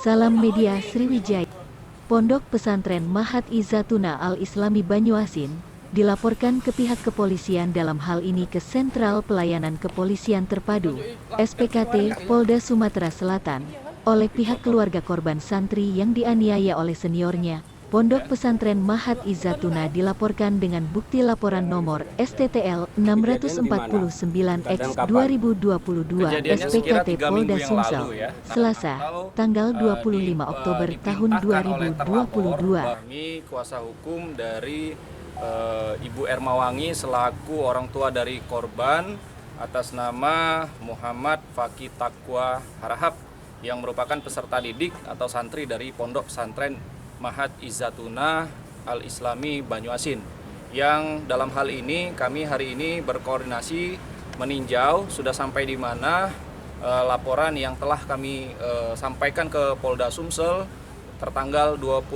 Salam Media Sriwijaya. Pondok Pesantren Mahat Izzatuna Al-Islami Banyuasin dilaporkan ke pihak kepolisian, dalam hal ini ke Sentral Pelayanan Kepolisian Terpadu (SPKT) Polda Sumatera Selatan, oleh pihak keluarga korban santri yang dianiaya oleh seniornya. Pondok Pesantren Mahat Izzatuna dilaporkan dengan bukti laporan nomor STTL 649/2022 SPKT Polda Sumsel, Selasa, tanggal 25 Oktober tahun 2022. Kami kuasa hukum dari Ibu Ermawangi selaku orang tua dari korban atas nama Muhammad Fakih Taqwa Harahap yang merupakan peserta didik atau santri dari Pondok Pesantren Mahat Izzatuna Al-Islami Banyuasin, yang dalam hal ini kami hari ini berkoordinasi meninjau sudah sampai di mana laporan yang telah kami sampaikan ke Polda Sumsel tertanggal 25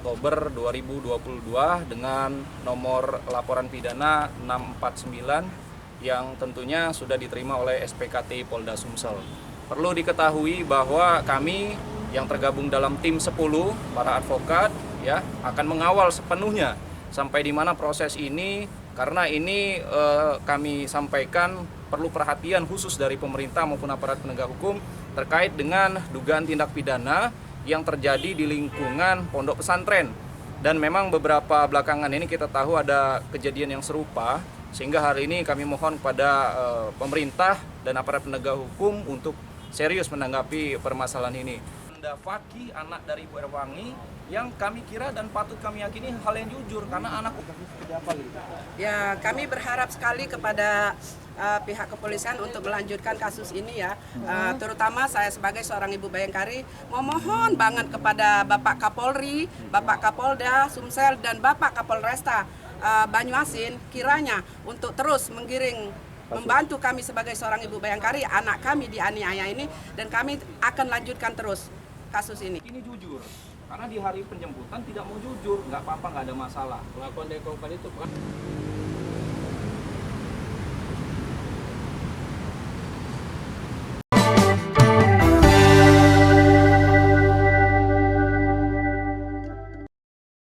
Oktober 2022 dengan nomor laporan pidana 649 yang tentunya sudah diterima oleh SPKT Polda Sumsel. Perlu diketahui bahwa kami yang tergabung dalam tim 10 para advokat ya akan mengawal sepenuhnya sampai di mana proses ini, karena ini kami sampaikan perlu perhatian khusus dari pemerintah maupun aparat penegak hukum terkait dengan dugaan tindak pidana yang terjadi di lingkungan pondok pesantren. Dan memang beberapa belakangan ini kita tahu ada kejadian yang serupa, sehingga hari ini kami mohon kepada pemerintah dan aparat penegak hukum untuk serius menanggapi permasalahan ini. Fakih, anak dari Ibu Erwangi, yang kami kira dan patut kami yakini hal yang jujur, karena anak ya, kami berharap sekali kepada pihak kepolisian untuk melanjutkan kasus ini ya. Terutama saya sebagai seorang ibu bayangkari memohon banget kepada Bapak Kapolri, Bapak Kapolda Sumsel dan Bapak Kapolresta Banyuasin kiranya untuk terus menggiring membantu kami sebagai seorang ibu bayangkari, anak kami dianiaya ini, dan kami akan lanjutkan terus kasus ini. Ini jujur, karena di hari penjemputan tidak mau jujur, nggak apa-apa, nggak ada masalah. Pengakuan dari korban itu